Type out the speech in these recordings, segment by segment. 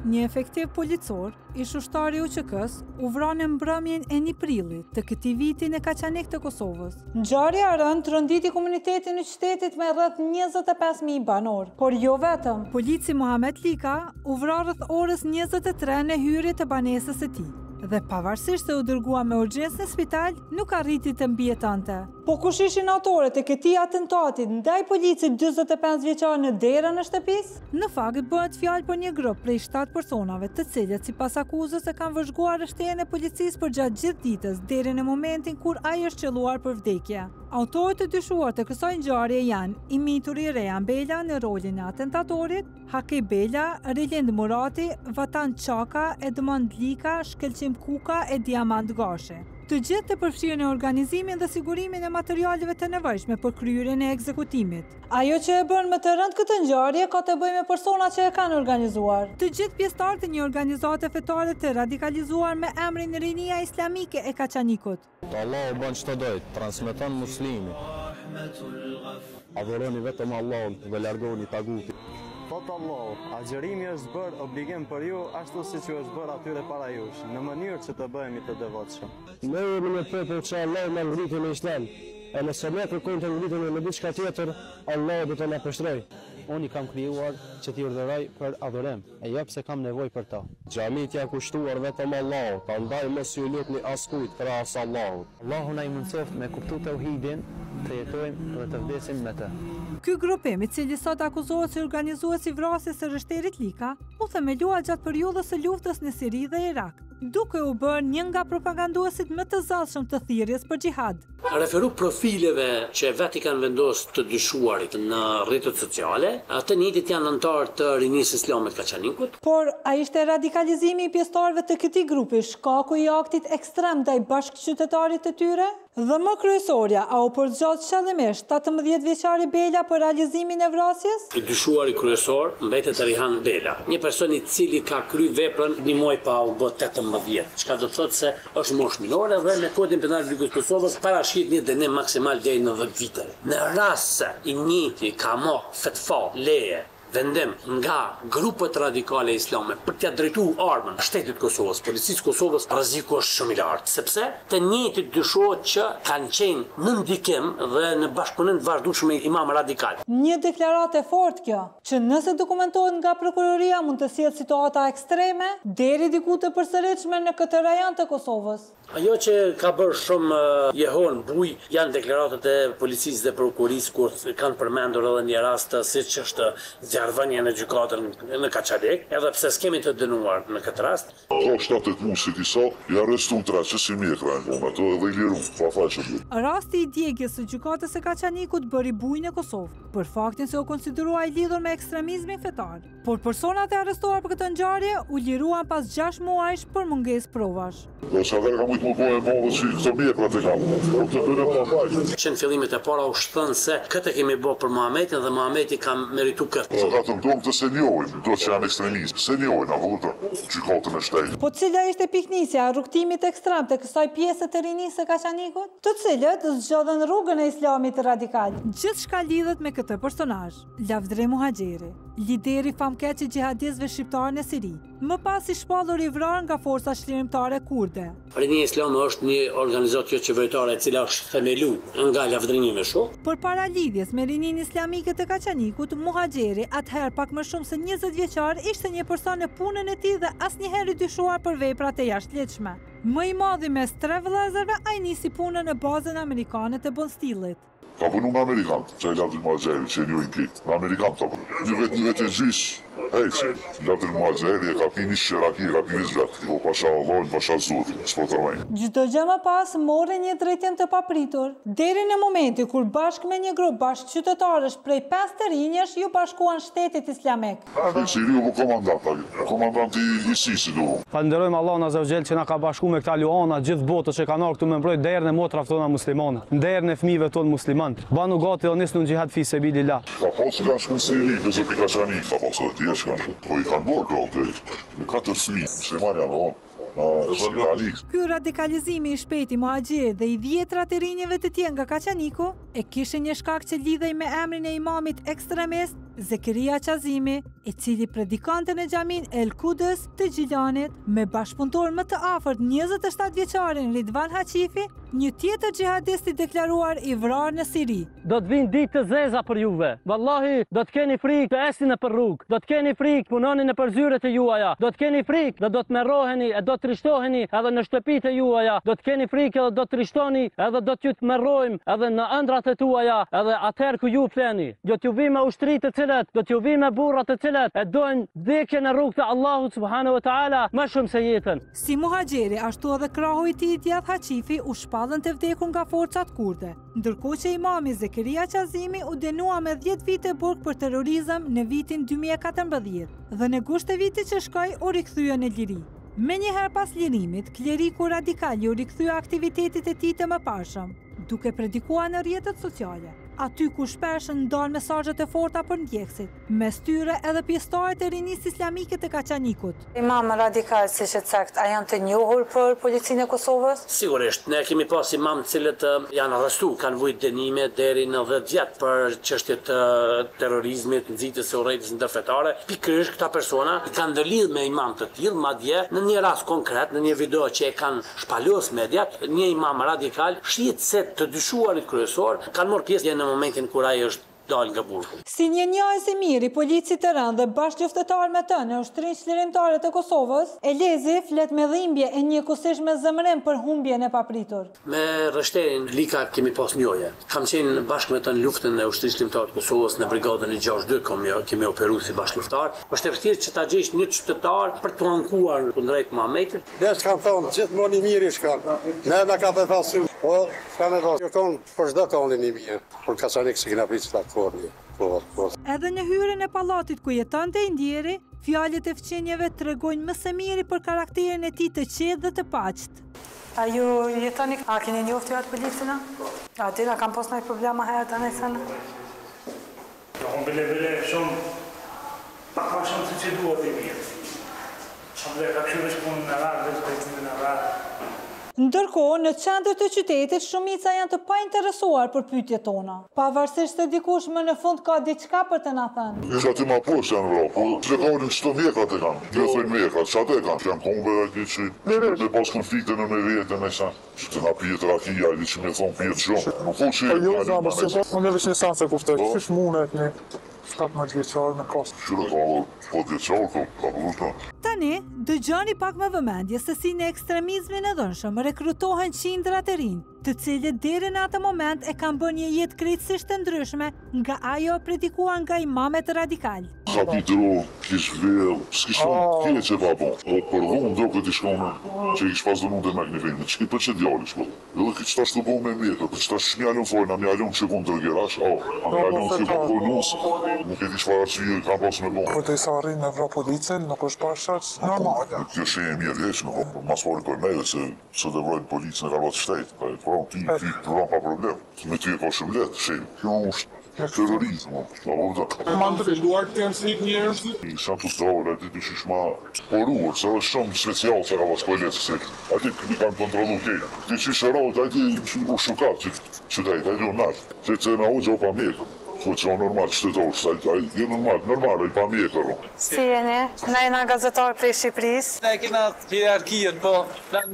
një efektiv policor, ish ushtari UÇK-s, u vrarë në mbrëmjen e 1 prillit të këtij viti në Kaçanik të Kosovës. Ngjarja e rënd tronditi komunitetin e qytetit me rreth 25.000 banor, por jo vetëm. Polici Muhamet Lika u vrarë rreth orës 23 në hyrje të banesës së tij dhe pavarësisht se u dërgua me urgjencë në spital, nuk arriti të mbijetante. Po kush ishin autorët e këtij atentati ndaj policit 45 vjeçar në derën e shtëpisë? Në fakt bëhet fjalë për një grup prej 7 personave, të cilët sipas akuzës e kanë vëzhguar shtëpinë e policisë për gjatë gjithë ditës deri në momentin kur ai është qelluar për vdekje. Autorët e dyshuar të kësaj ngjarje janë imituri Rejan Bela në rolin e atentatorit, Haki Bela, Rilind Murati, Vatan Çaka, Edmond Lika, Shkelqim Kuka e Diamant Gashi. Të gjithë të përfshirë në organizimin dhe sigurimin e materialeve të nevojshme për kryerjen e ekzekutimit. Ajo që e bën më të rëndë këtë ngjarje ka të bëjë me personat që e kanë organizuar. Të gjithë pjesëtarët e një organizate fetare të radikalizuar me emrin Rinia Islamike e Kaçanikut. Allahu bën çdo dojë, transmeton muslimi. Adhuroni vetëm Allahun dhe largoni tagutin. Thotë Allahu, agjerimi është bërë obligim për ju, ashtu si që është bërë atyre para jush, në mënyrë që të bëhemi të devotshëm. Ne jemi një popull që Allah na ngritë në Islam, e nëse ne kërkojmë të ngritemi në diçka tjetër, Allah do të na pështrojë. Unë i kam krijuar që t'i urdhëroj për adhurim, e jo pse kam nevojë për ta. Xhamit janë kushtuar vetëm Allahut, prandaj mos ju lutni askujt krahas Allahut. Allahu na i mundsoft me kuptu tauhidin, të jetojmë dhe të vdesim me të. Ky grupim, i cili sot akuzohet si organizues i vrasjes së Rështerit Lika, u themelua gjatë periudhës së luftës në Siri dhe Irak, duke u bërë një nga propaganduesit më të zellshëm të thirrjes për xhihad. Referu profileve që vetë i kanë vendosur të dyshuarit në rrjetet sociale, atë njëjtit janë anëtar të Rinisë Islame të Kaçanikut. Por a ishte radikalizimi i pjesëtarëve të këtij grupi shkaku i aktit ekstrem ndaj bashkëqytetarit të tyre? Dhe më kryesorja, a u përzgjat qëllimisht 17 vjeçari Bela për realizimin e vrasjes? I dyshuari kryesor mbetet Rihan Bela, një person i cili ka kryer veprën një muaj pa u bë 18 vjet, çka do të thotë se është moshë minore dhe me kodin penal të Republikës Kosovës parashit një dënim maksimal deri në 10 vite. Në rast se i njëjti ka marrë fetva leje vendim nga grupet radikale islame për t'ia drejtuar armën shtetit Kosovës, policisë Kosovës, rreziku është shumë i lartë, sepse të njëjtit dyshohet që kanë qenë në ndikim dhe në bashkëpunim të vazhdueshëm me imam radikal. Një deklaratë e fortë kjo, që nëse dokumentohet nga prokuroria mund të sjellë situata ekstreme deri diku të përsëritshme në këtë rajon të Kosovës. Ajo që ka bërë shumë jehon buj janë deklaratat e policisë dhe prokurisë kur kanë përmendur edhe një rast siç është zjarrvënia në gjykatën në Kaçanik, edhe pse skemi të dënuar në këtë rast. Ka shtatet musit i sa, i arrestu 3 që si mjekra në ato edhe i liru, pa faqëm. Rasti i djegjes së gjykatës së Kaçanikut bëri buj në Kosovë, për faktin se u konsiderua i lidhur me ekstremizmin fetar. Por personat e arrestuar për këtë ngjarje u liruan pas 6 muajsh për mungesë provash. Do sa dhe ka mujtë më bojë modë që këto mjekra të kam, të bëre pa faqëm. Që në fillimet e para u shtën se këtë kemi bërë për Muhametin dhe Muhameti ka meritu këtë. Ka të mdojnë të se njojnë, do që janë ekstremistë, se njojnë, a vëllëta, gjykatën e shtetit. Po cila ishte piknisja rrugtimit ekstrem të kësaj pjesë të Rinisë së Kaçanikut, të cilët zgjodhen rrugën e Islamit radikal. Gjithçka lidhet me këtë personazh, Lavdre Muhaxheri, lideri famkeq i xhihadistëve shqiptar në Siri, më pas i shpallur i vrarë nga forca çlirimtare kurde. Rinia Islame është një organizatë jo qeveritare e cila është themeluar nga lavdrimi me shok. Përpara lidhjes me Rininë Islamike të Kaçanikut, Muhaxheri, atëherë pak më shumë se 20 vjeçar, ishte një person në punën e tij dhe asnjëherë i dyshuar për veprat e jashtëligjshme. Më i madhi mes 3 vëllezërve, ai nisi punën në bazën amerikane të Bonstillit. Ka punu në Amerikanë, që e Lavdre Muhaxheri, që e njojnë kitë. Në Amerikanë ka punu. Një vetë e gjysh, që Lavdre Muhaxheri e ka pini shqeraki, ka pini zvetë. Po pasha Allahun, pasha Zotin, s'po të rëmejnë. Çdo gjë më pas morri një drejtim të papritur, deri në momenti kur bashkë me një grup bashkëqytetarësh prej 5 të rinjesh ju bashkuan shtetit islamik. Siriu po komandanti i ISIS-it do. Falenderojmë Allahun Azza wa Jall që na ka bashkuar me këta luana gjithë botën që kanë ardhur këtu me mbrojtë derën e motrave tona muslimane, derën e fëmijëve tonë musliman. Banu gati o nisnu në gjihad fi sebilillah. Ka posë kanë shku në Siri, nëse për Kaçanik, ka posë dhe tje që kanë. Po i kanë bërë gati, në 4 fëmijë, musliman janë onë. Ky radikalizimi i shpejt i Muhaxherit dhe i 10 të rinjeve të tjerë nga Kaçaniku e kishte një shkak që lidhej me emrin e imamit ekstremist Zekeria Qazimi, i cili predikantën e xhamin El Kudës të Gjilanit me bashkëpunëtor më të afërt 27 vjeçarin Ridvan Haqifi, një tjetër xhihadist i deklaruar i vrarë në Siri. Do të vinë ditë të zeza për juve. Vallahi, do të keni frikë të esni nëpër rrugë, do të keni frikë punoni nëpër zyret e juaja, do të keni frikë dhe do të merroheni e do të trishtoheni edhe në shtëpitë e juaja, do të keni frikë edhe do të trishtoni edhe do t'ju të merrojmë edhe në ëndrat e tuaja, edhe atëherë ku ju fleni. Do t'ju vi me ushtri të cilat, do t'ju vi me burra të cilat e dojnë vdekjen në rrugë të Allahut subhanahu wa taala më shumë se jetën. Si muhaxheri, ashtu edhe krahu i tij Djath Haqifi u shpallën të vdekur nga forcat kurde, ndërkohë që imami Zekeria Qazimi u dënua me 10 vite burg për terrorizëm në vitin 2014 dhe në gusht e vitit që shkoi u rikthye në liri. Menjëherë pas lirimit, kleriku radikal u rikthye aktivitetit e tij të mëparshëm, duke predikuar në rrjetet sociale, aty ku shpesh ndon mesazhet e forta për ndjekësit, mes tyre edhe pjesëtarët e rinisë islamike të Kaçanikut. Imam radikal, siç e sakt, a janë të njohur për policinë e Kosovës? Sigurisht, ne kemi pas imam të cilët janë arrestuar, kanë vujt dënime deri në 10 vjet për çështje të terrorizmit, nxitjes së urrejtjes ndërfetare. Pikërisht këta persona kanë ndërlidhur me imam të tillë, madje në një rast konkret, në një video që e kanë shpalos mediat, një imam radikal shihet se të dyshuarit kryesor kanë marrë pjesë në momentin kur ai është dalë nga burgu. Si një njëjës i mirë i policit të rënd dhe bashkëluftëtar me të në ushtrisë çlirimtare të Kosovës, Elezi flet me dhimbje e njëkohësisht me zemrën për humbjen e papritur. Me rështerin Lika kemi pas njohje. Kam qenë bashkë me të në luftën e ushtrisë çlirimtare të Kosovës në brigadën e 62 kemi operuar si bashkëluftar. Është e vërtetë që ta gjesh një qytetar për të ankuar kundrejt Muhamedit. Ne s'kam thonë gjithmonë i mirë shkan. Ne na ka pasur, po kam e thonë, kon për çdo kohën i mirë. Por Kaçanik s'kena pritur ta Edhe në hyrjen e pallatit ku jetonte i ndjeri, fjalët e fqenjeve tregojnë më së miri për karakterin e tij të qetë dhe të paqët. A ju jetoni? A keni njoftë atë policën? A dera kam pas ndonjë problem herë tani sana? Jo, bile shumë pak më shumë se që duhet i mirë. Shumë dhe ka këshyre punë në radhë dhe shpejtën në radhë. Ndërkohë, në qendër të qytetit, shumica janë të painteresuar për pyetjet tona. Pavarësisht se dikush më në fund ka diçka për të na thënë. Isha ti ma poshtë janë vra, po që ka unë qëto mjekat e kanë, gjëthojnë mjekat, që atë e kanë, që janë kombe ati që dhe pas konflikte në me vetën e sa, që të na pjetë rakia, edhe që me thonë pjetë shumë. Nuk po që unë e veç një sanë se kuftoj, qysh mune e një 17 vjeqarë në kasë. Qyre ka 10 vjeqarë, ka përrushta. Tani, dëgjoni pak me vëmendje se si në ekstremizmin e dhënshëm rekrutohen qindrat e rinj, të cilët deri në atë moment e kanë bërë një jetë krejtësisht të ndryshme nga ajo predikuar nga imamet radikal. Kapitro, kish vellë, s'kish vonë keqe pa bon. O për vonë do këtë i shkonë që i kish pas dënu dhe me këni vendë, që ki për që djalli shko. Edhe ki qëta shtë bon me mjekë, për qëta shmjallon fojnë, a mjallon që konë të rgerash, a mjallon që konë për nusë, nuk e di shfara që i kam pas me bon. Për të i sa rrinë me vra policën, nuk është bashkët normale. Kjo shenje mirë heq, nuk mas fari për me dhe se dhe vrojnë policën e ka bat shtetë, ti program pa problem, me ty e ka shumë letë, shenje. Kjo është terrorizm, Ma ndrelluar të janë si njërës? Sa të strahur, ati të shishma poruar, se është shumë special se ka pas kojletë se ati i kanë kontrolu kejtë. Ti që shërot, ati u shukat që dajtë, ati u nalë. Se që na u gjo pa mjekë, po që o normal qytetarë, je normal, i pa mjekë. Si jeni? Na jena gazetarë prej Shqipërisë? Ne kena hierarkien, po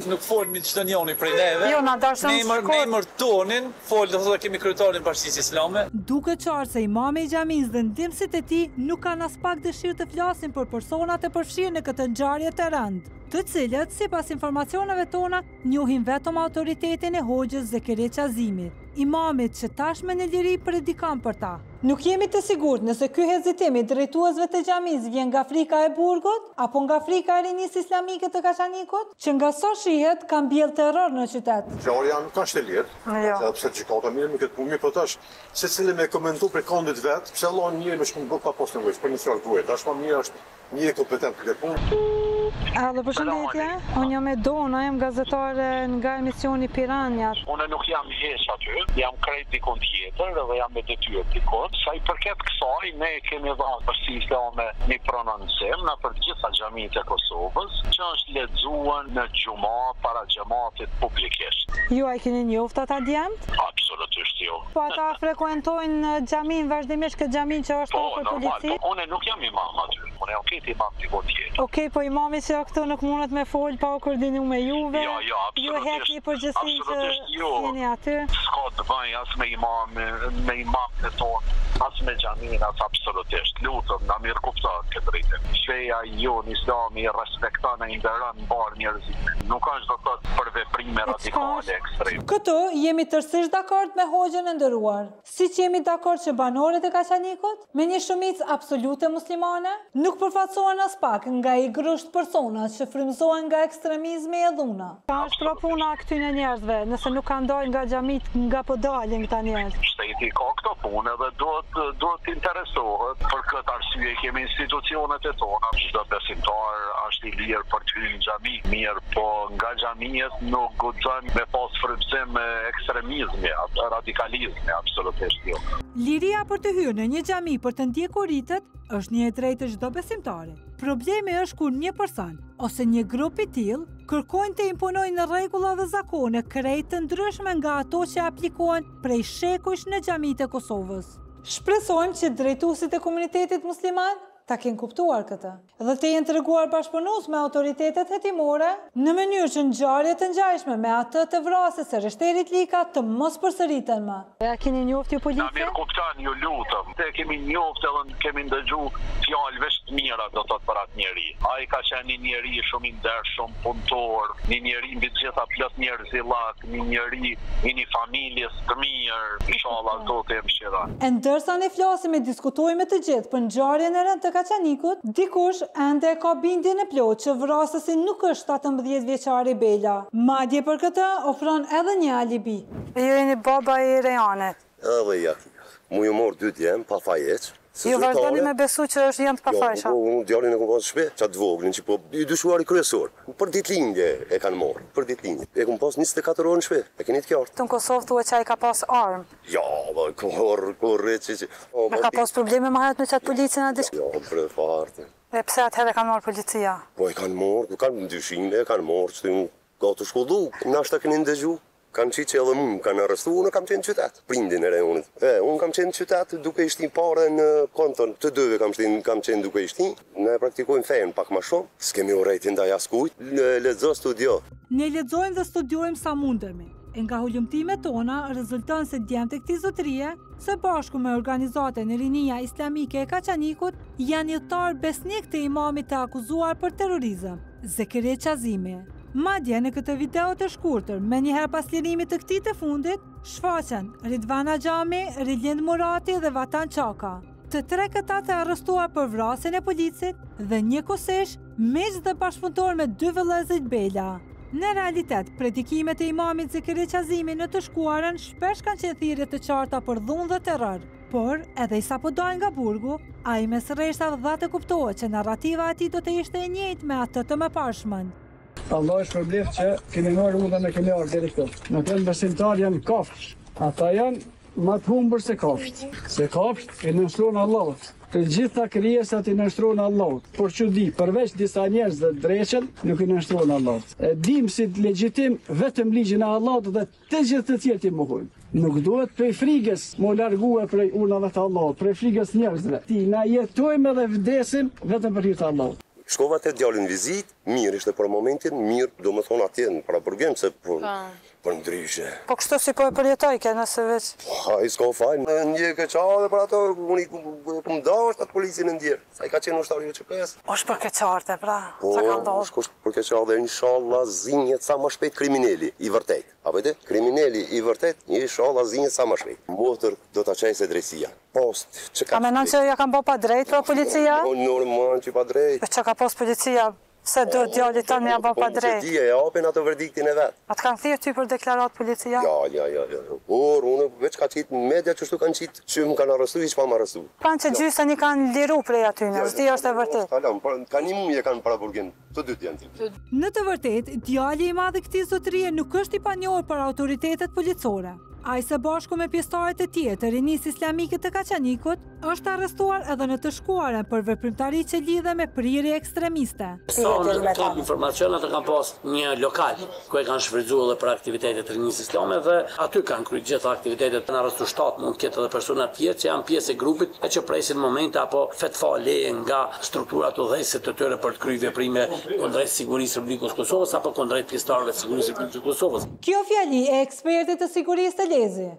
nuk folmi çdo njoni prej neve. Jo, na dashëm shkurt. Ne mërtonin, do thotë kemi kryetarin e Bashkisë Islame. Duke qartë se imami i xhamisë dhe ndihmësit e tij nuk kanë as pak dëshirë të flasin për personat e përfshirë në këtë ngjarje të rëndë, të cilët, sipas informacioneve tona, njohin vetëm autoritetin e hoxhës Zekeria Qazimit, imamit që tashme në liri predikan për ta. Nuk jemi të sigurt nëse ky hezitim i drejtuesve të xhamisë vjen nga frika e burgut apo nga frika e rinisë islamike të Kaçanikut, që nga sa shihet ka mbjell terror në qytet. Ngjarja nuk ka shteliet, sepse gjykata mirë me këtë punë, po tash secili me komentu për kondit vet, pse Allah njëri më shkon pa pas nevojë, për një fjalë duhet. Tash më mirë është një kompetent për këtë punë. Alo, përshëndetje. Unë jam e Dona, jam gazetare nga emisioni Piranjat. Unë nuk jam hesh aty, jam krejt dikon tjetër dhe jam me detyrë dikon. Sa i përket kësaj, ne kemi dhënë përsi islame një prononcim në për gjitha xhamitë e Kosovës, që është lexuar në xhuma para xhamatit publikisht. Ju a keni njoftë ata djemt? Absolutisht jo. Po ata frekuentojnë xhamin vazhdimisht këtë xhamin që është ofër polici? Unë nuk jam imam aty. Unë jam këtë imam dikon tjetër. Okej, po imami që këtu nuk mundet me fol pa u koordinu me juve? Jo, absolutisht. Ju hek një përgjithësi që jeni aty? S'ka të bëj as me imam të tonë, as me xhamin, as absolutisht. Lutëm, na mirë kuptohet këtë drejtim. Feja jonë islami respekton e inderon mbar njerëzit. Nuk është do të thotë për veprime radikale ekstreme. Këtu jemi tërësisht dakord me hoxhën e nderuar. Siç jemi dakord që banorët e Kaçanikut, me një shumicë absolute muslimane, nuk përfaqësohen as pak nga i grusht persona që frymëzohen nga ekstremizmi e dhuna. Ka është pro puna këtyre njerëzve, nëse nuk kanë dalë nga xhamit, nga po dalin këta njerëz. Shteti ka këto punë dhe duhet të interesohet. Për këtë arsye kemi institucionet e tona. Çdo besimtar është i lirë për të hyrë në xhami. Mirë, po nga xhamiet nuk guxon me pas frymëzim ekstremizmi, radikalizmi, absolutisht jo. Liria për të hyrë në një xhami për të ndjekur ritet është një e drejtë çdo besimtari. Problemi është kur një person ose një grup i tillë kërkojnë të imponojnë rregulla dhe zakone krejt të ndryshme nga ato që aplikohen prej shekujsh në xhamitë e Kosovës. Shpresojmë që drejtuesit e komunitetit musliman ta kenë kuptuar këtë dhe të jenë treguar bashkëpunues me autoritetet hetimore në mënyrë që ngjarje të ngjashme me atë të vrasjes së Rishterit Lika të mos përsëriten më. Ja keni njoftë ju policë? Na mirë kupton, ju lutem. Ne kemi njoftë edhe kemi ndëgjuar fjalë veç të mira do të thotë për atë njerëz. Ai ka qenë një njerëz shumë i ndershëm, punëtor, një njerëz mbi të gjitha plot njerëzillat, një njerëz i një familjes të mirë, inshallah Zoti e mëshiron. E ndërsa ne flasim e diskutojmë të gjithë për ngjarjen e rëndë të Kaçanikut, dikush ende ka bindjen e plotë që vrasësi nuk është 17 vjeçari Bela. Madje për këtë ofron edhe një alibi. Ju jeni baba i Rejanit. Edhe ja. Mu ju mor 2 djem pa fajec. Ju vazhdoni me besu që është janë të pafajsha? Jo, unë djalin e kom pas shpe, qatë voglin që po i dyshuar i kryesor. Për ditëlindje e kanë morë, për ditëlindje. E kom pas 24 orë në shpe, e keni të kjartë. Të në Kosovë thua që ai ka pas armë? Ja, korre që... Me ka pas probleme më herët me qatë policin a disk? Jo, bre farte. E pse atëherë kanë marë policia? Po e kanë morë, kanë dyshime, e kanë morë, që të ka të shkollu. Nashta keni ndëgju. Kanë qitë që edhe më kanë arrestu, unë kam qenë qytet, prindin e rejonit. Unë kam qenë qytet duke ishtin pare në konton, të dëve kam qenë duke ishtin. Ne praktikojmë fejnë pak ma shumë, s'kemi urejtin da jaskujt, ledzo studio. Ne lexojmë dhe studiojmë sa mundemi. E nga hulumtimet tona rezulton se djemtë e këtij zotërie, së bashku me organizatën e Rinia Islamike e Kaçanikut, janë jetar besnik të imamit të akuzuar për terrorizëm, Zekeri Qazimi. Madje në këtë video të shkurtër, me njëherë pas lirimit të këtij të fundit, shfaqen Ridvana Xhami, Rilend Murati dhe Vatan Çaka. Të tre këta të arrestuar për vrasjen e policit dhe njëkohësisht miq dhe bashkëpunëtor me 2 vëllezërit Bela. Në realitet, predikimet e imamit Zekeri Qazimi në të shkuarën shpesh kanë qenë thirrje të qarta për dhunë dhe terror. Por, edhe i sapo dalë nga burgu, ai mes rreshtave dha të kuptohet që narrativa e tij do të ishte e njëjtë me atë të mëparshmën. Allah është përblef që keni marrë udhën e keni arë deri këtu. Në kënë besimtar janë kafsh. Ata janë më të humbër se kafsht. Se kafsht e nështronë Allahut. Të gjitha krijesat i nështronë Allahut. Por që di, përveç disa njerëz dhe dreqen, nuk i nështronë Allahut. E dim si legjitim vetëm ligjin e Allahut dhe të gjithë të tjerë ti mohojnë. Nuk duhet prej frigës më largue prej urnave të Allahut, prej frigës njerëzve. Ti na jetojmë edhe vdesim vetëm për hir të Allahut. Shkova të djalin vizit, mirë ishte për momentin, mirë do më thonë atje në para përgjem, se për ndryshe. Po kështu si po e përjetoj ke nëse veç? Ha, i s'ka fajnë. Ndje ke qarë dhe për ato, unë i këmë dasht atë policin e ndjerë. Sa i ka qenë ushtari që PS. Oshë për ke qartë, pra? Po, është për ke qarë dhe inshallah zinjet sa më shpejt krimineli, i vërtet. A vete? Krimineli i vërtet, inshallah zinjet sa më shpejt. Motër do të qenë se drejtësia. Post, që ka... A menon që ja kanë bo pa drejt, pra policia? Normal që pa drejt. Që ka pos policia Se do djallit tonë mja ba pa drejt. Që ti e japin ato verdiktin e vetë. A të kanë thirë ty për deklarat policia? Ja. Por, unë veç ka qitë në media që shtu kanë qitë që më kanë arrestu, që pa më arrestu. Pranë që gjysë një kanë liru prej atyne, sti është e vërtet. Ka një muje kanë para burgin, të dytë janë ti. Në të vërtet, djalli i madh i këtij zotërie nuk është i panjohur për autoritetet policore. Ai së bashku me pjesëtarët e tjerë të rinisë islamike të Kaçanikut është arrestuar edhe në të shkuarën për veprimtari që lidhe me prirje ekstremiste. Sonë kam informacion atë kanë pas një lokal ku e kanë shfrytzuar edhe për aktivitetet të rinisë islame dhe aty kanë kryer gjitha aktivitetet. Në arrestu 7 mund të ketë edhe persona të tjerë që janë pjesë e grupit e që presin momente apo fetfa leje nga strukturat udhëheqëse të tyre për të kryer veprime kundrejt sigurisë së Republikës Kosovës apo kundrejt pjesëtarëve të sigurisë së Republikës Kosovës. Kjo fjali e ekspertit të sigurisë të Lezi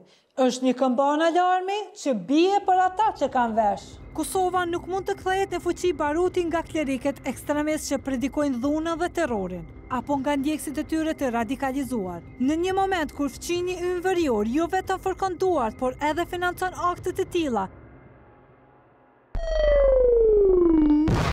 është një këmban alarmi që bie për ata që kanë vesh. Kosova nuk mund të kthehet në fuqi baruti nga kleriket ekstremist që predikojnë dhunën dhe terrorin, apo nga ndjekësit e tyre të radikalizuar. Në një moment kur fqinji ynë verior jo vetëm fërkon duart, por edhe financon akte të tilla,